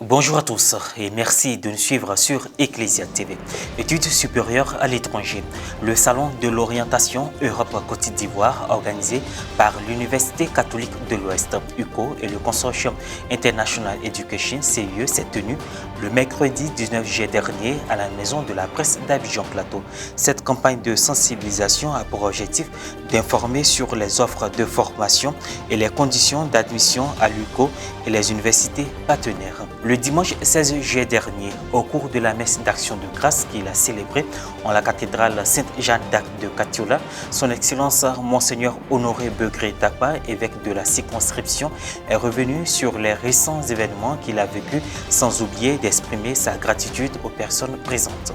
Bonjour à tous et merci de nous suivre sur Ecclesia TV. Études supérieures à l'étranger, le salon de l'orientation Europe-Côte d'Ivoire organisé par l'Université catholique de l'Ouest, UCO et le Consortium International Education, CIE, s'est tenu le mercredi 19 juillet dernier à la Maison de la Presse d'Abidjan Plateau. Cette campagne de sensibilisation a pour objectif d'informer sur les offres de formation et les conditions d'admission à l'UCO et les universités partenaires. Le dimanche 16 juillet dernier, au cours de la messe d'action de grâce qu'il a célébrée en la cathédrale Sainte-Jeanne d'Arc de Katiola, son Excellence Monseigneur Honoré Begré Tapa, évêque de la circonscription, est revenu sur les récents événements qu'il a vécus sans oublier d'exprimer sa gratitude aux personnes présentes.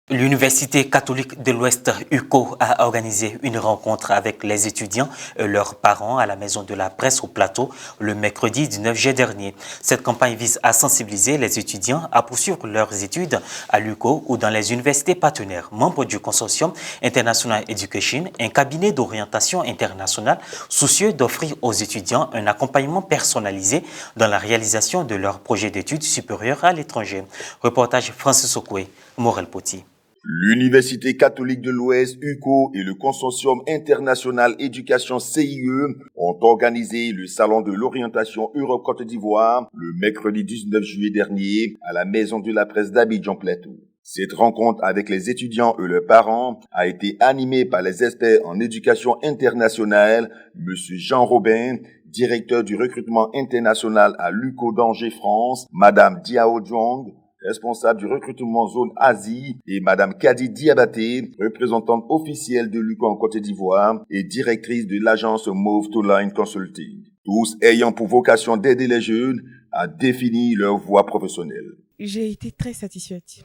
L'Université catholique de l'Ouest, UCO, a organisé une rencontre avec les étudiants et leurs parents à la Maison de la Presse au Plateau le mercredi 19 juillet dernier. Cette campagne vise à sensibiliser les étudiants à poursuivre leurs études à l'UCO ou dans les universités partenaires, membres du Consortium International Education, un cabinet d'orientation internationale soucieux d'offrir aux étudiants un accompagnement personnalisé dans la réalisation de leurs projets d'études supérieures à l'étranger. Reportage Francis Okoué, Morel Poti. L'Université catholique de l'Ouest, UCO, et le Consortium International Éducation CIE ont organisé le Salon de l'orientation Europe-Côte d'Ivoire le mercredi 19 juillet dernier à la Maison de la Presse d'Abidjan Plateau. Cette rencontre avec les étudiants et leurs parents a été animée par les experts en éducation internationale, M. Jean Robin, directeur du recrutement international à l'UCO d'Angers France, Mme Diao Zhuang, responsable du recrutement zone Asie, et Madame Kadi Diabaté, représentante officielle de l'UCO en Côte d'Ivoire et directrice de l'agence Move to Line Consulting. Tous ayant pour vocation d'aider les jeunes à définir leur voie professionnelle. J'ai été très satisfaite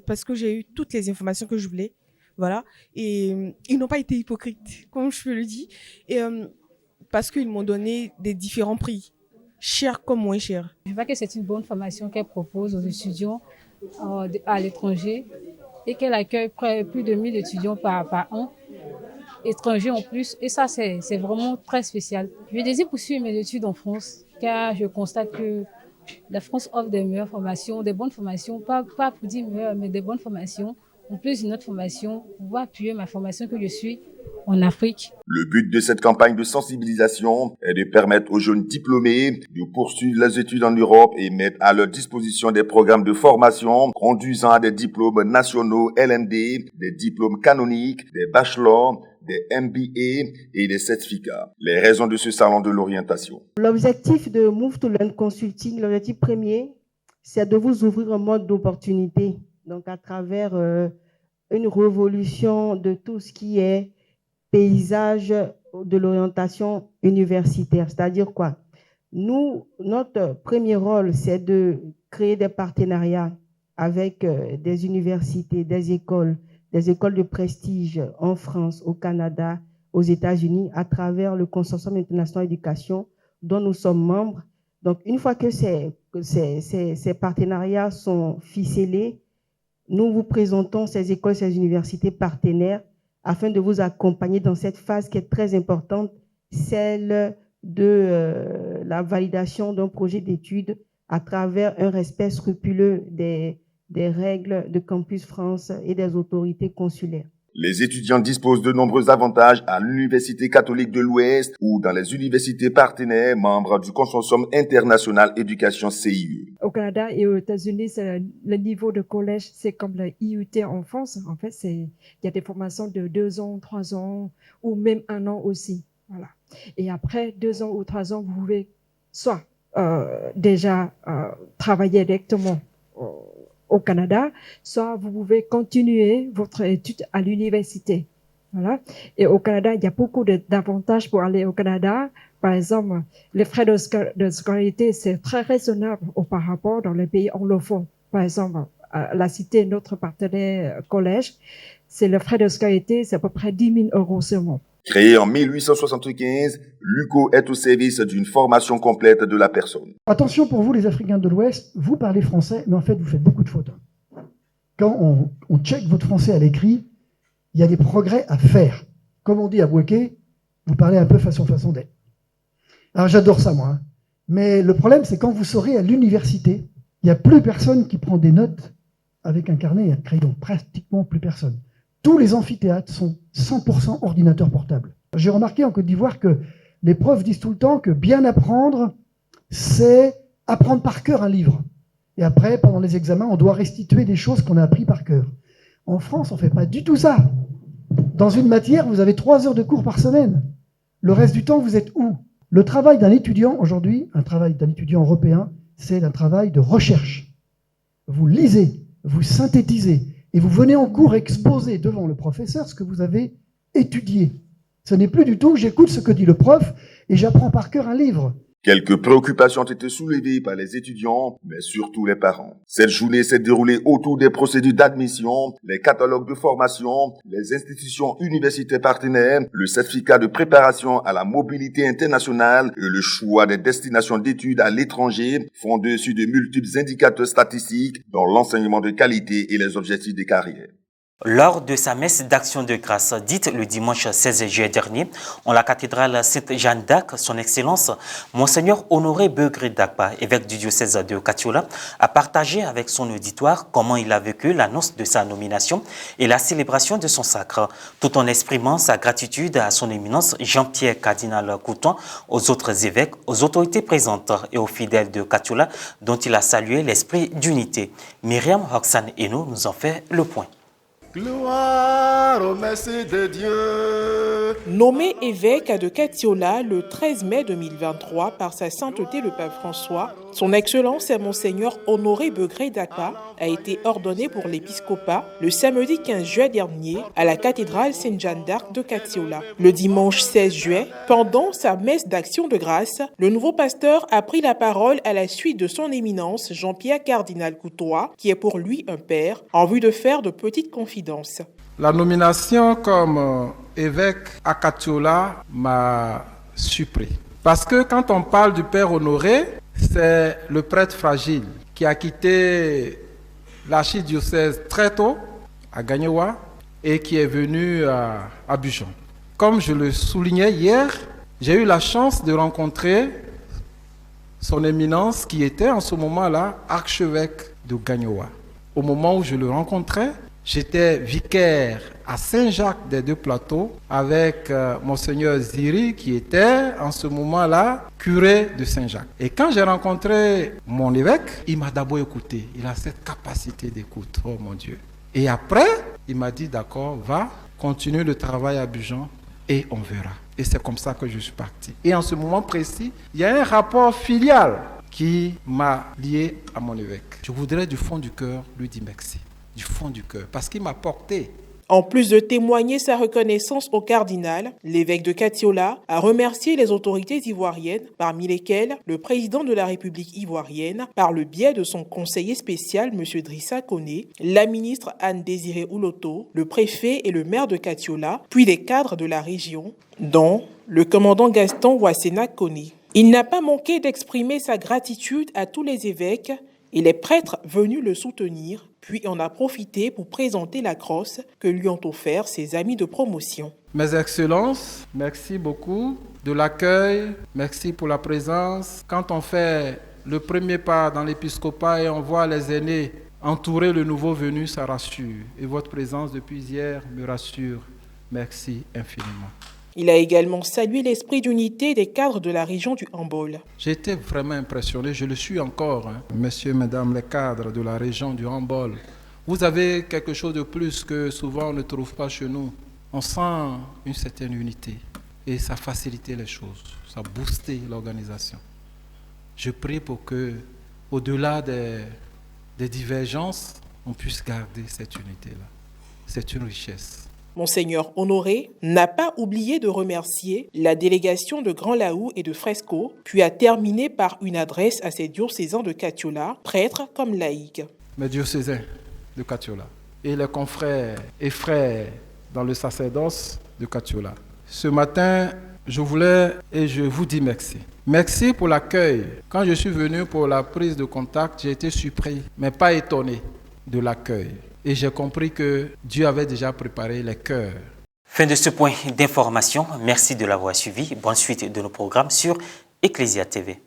parce que j'ai eu toutes les informations que je voulais, voilà, et ils n'ont pas été hypocrites, comme je le dis, et parce qu'ils m'ont donné des différents prix. Cher comme moins cher. Je vois que c'est une bonne formation qu'elle propose aux étudiants à l'étranger et qu'elle accueille plus de 1000 étudiants par an, étrangers en plus. Et ça, c'est vraiment très spécial. Je désire poursuivre mes études en France car je constate que la France offre des meilleures formations, des bonnes formations, pas pour dire meilleures, mais des bonnes formations. En plus d'une autre formation, pour pouvoir appuyer ma formation que je suis en Afrique. Le but de cette campagne de sensibilisation est de permettre aux jeunes diplômés de poursuivre leurs études en Europe et mettre à leur disposition des programmes de formation conduisant à des diplômes nationaux LND, des diplômes canoniques, des bachelors, des MBA et des certificats. Les raisons de ce salon de l'orientation. L'objectif de Move to Learn Consulting, l'objectif premier, c'est de vous ouvrir un mode d'opportunité. Donc à travers une révolution de tout ce qui est paysage de l'orientation universitaire. C'est-à-dire quoi? Nous, notre premier rôle, c'est de créer des partenariats avec des universités, des écoles de prestige en France, au Canada, aux États-Unis, à travers le Consortium International Éducation dont nous sommes membres. Donc, une fois que ces partenariats sont ficelés, nous vous présentons ces écoles, ces universités partenaires afin de vous accompagner dans cette phase qui est très importante, celle de la validation d'un projet d'études à travers un respect scrupuleux des règles de Campus France et des autorités consulaires. Les étudiants disposent de nombreux avantages à l'Université catholique de l'Ouest ou dans les universités partenaires membres du Consortium International Éducation CIE. Au Canada et aux États-Unis, le niveau de collège, c'est comme le IUT en France. En fait, il y a des formations de 2 ans, 3 ans ou même 1 an aussi. Voilà. Et après 2 ans ou 3 ans, vous pouvez soit déjà travailler directement au Canada, soit vous pouvez continuer votre étude à l'université. Voilà. Et au Canada, il y a beaucoup d'avantages pour aller au Canada. Par exemple, les frais de scolarité, c'est très raisonnable par rapport dans les pays anglophones. Par exemple, la cité, notre partenaire collège, c'est le frais de scolarité, c'est à peu près 10 000 € seulement. Créé en 1875, l'UCO est au service d'une formation complète de la personne. Attention pour vous les Africains de l'Ouest, vous parlez français, mais en fait vous faites beaucoup de fautes. Quand on check votre français à l'écrit, il y a des progrès à faire. Comme on dit à Bouéké, vous parlez un peu façon d'être. Alors j'adore ça moi, mais le problème c'est quand vous serez à l'université, Il n'y a plus personne qui prend des notes avec un carnet et un crayon, pratiquement plus personne. Tous les amphithéâtres sont 100% ordinateurs portables. J'ai remarqué en Côte d'Ivoire que les profs disent tout le temps que bien apprendre, c'est apprendre par cœur un livre. Et après, pendant les examens, on doit restituer des choses qu'on a appris par cœur. En France, on ne fait pas du tout ça. Dans une matière, vous avez 3 heures de cours par semaine. Le reste du temps, vous êtes où? Le travail d'un étudiant aujourd'hui, un travail d'un étudiant européen, c'est un travail de recherche. Vous lisez, vous synthétisez, et vous venez en cours exposer devant le professeur ce que vous avez étudié. Ce n'est plus du tout, j'écoute ce que dit le prof et j'apprends par cœur un livre. Quelques préoccupations ont été soulevées par les étudiants, mais surtout les parents. Cette journée s'est déroulée autour des procédures d'admission, les catalogues de formation, les institutions universitaires partenaires, le certificat de préparation à la mobilité internationale et le choix des destinations d'études à l'étranger, fondé sur de multiples indicateurs statistiques dans l'enseignement de qualité et les objectifs de carrière. Lors de sa messe d'action de grâce, dite le dimanche 16 juillet dernier, en la cathédrale Sainte-Jeanne d'Arc, son Excellence, Monseigneur Honoré Begré Dakpa, évêque du diocèse de Katiola, a partagé avec son auditoire comment il a vécu l'annonce de sa nomination et la célébration de son sacre, tout en exprimant sa gratitude à son éminence Jean-Pierre Cardinal Couton, aux autres évêques, aux autorités présentes et aux fidèles de Katiola, dont il a salué l'esprit d'unité. Myriam Roxane Eno nous en fait le point. Gloire au merci de Dieu. Nommé évêque de Katiola le 13 mai 2023 par sa sainteté le pape François, son Excellence Monseigneur Honoré Begré Dakpa a été ordonné pour l'épiscopat le samedi 15 juillet dernier à la cathédrale Sainte-Jeanne d'Arc de Katiola. Le dimanche 16 juillet, pendant sa messe d'action de grâce, le nouveau pasteur a pris la parole à la suite de son éminence Jean-Pierre Cardinal Couton, qui est pour lui un père, en vue de faire de petites confidences. La nomination comme évêque à Katiola m'a surpris. Parce que quand on parle du Père Honoré, c'est le prêtre fragile qui a quitté l'archidiocèse très tôt à Gagnoa et qui est venu à Abidjan. Comme je le soulignais hier, j'ai eu la chance de rencontrer son éminence qui était en ce moment-là archevêque de Gagnoa. Au moment où je le rencontrais, j'étais vicaire à Saint-Jacques des Deux-Plateaux avec Monseigneur Ziri qui était en ce moment-là curé de Saint-Jacques. Et quand j'ai rencontré mon évêque, il m'a d'abord écouté. Il a cette capacité d'écoute, oh mon Dieu. Et après, il m'a dit d'accord, va, continue le travail à Abidjan et on verra. Et c'est comme ça que je suis parti. Et en ce moment précis, il y a un rapport filial qui m'a lié à mon évêque. Je voudrais du fond du cœur lui dire merci. Du fond du cœur, parce qu'il m'a porté. En plus de témoigner sa reconnaissance au cardinal, l'évêque de Katiola a remercié les autorités ivoiriennes, parmi lesquelles le président de la République ivoirienne, par le biais de son conseiller spécial, M. Drissa Koné, la ministre Anne-Désirée Ouloto, le préfet et le maire de Katiola, puis les cadres de la région, dont le commandant Gaston Ouassena Koné. Il n'a pas manqué d'exprimer sa gratitude à tous les évêques et les prêtres venus le soutenir, puis en a profité pour présenter la crosse que lui ont offert ses amis de promotion. Mes excellences, merci beaucoup de l'accueil, merci pour la présence. Quand on fait le premier pas dans l'épiscopat et on voit les aînés entourer le nouveau venu, ça rassure. Et votre présence depuis hier me rassure. Merci infiniment. Il a également salué l'esprit d'unité des cadres de la région du Hambol. J'ai été vraiment impressionné, je le suis encore, messieurs, mesdames, les cadres de la région du Hambol. Vous avez quelque chose de plus que souvent on ne trouve pas chez nous. On sent une certaine unité et ça facilitait les choses, ça boostait l'organisation. Je prie pour que, au-delà des divergences, on puisse garder cette unité-là. C'est une richesse. Monseigneur Honoré n'a pas oublié de remercier la délégation de Grand Laou et de Fresco, puis a terminé par une adresse à ses diocésains de Katiola, prêtres comme laïcs. Mes diocésains de Katiola et les confrères et frères dans le sacerdoce de Katiola. Ce matin, je voulais et je vous dis merci. Merci pour l'accueil. Quand je suis venu pour la prise de contact, j'ai été surpris, mais pas étonné de l'accueil. Et j'ai compris que Dieu avait déjà préparé les cœurs. Fin de ce point d'information. Merci de l'avoir suivi. Bonne suite de nos programmes sur Ecclesia TV.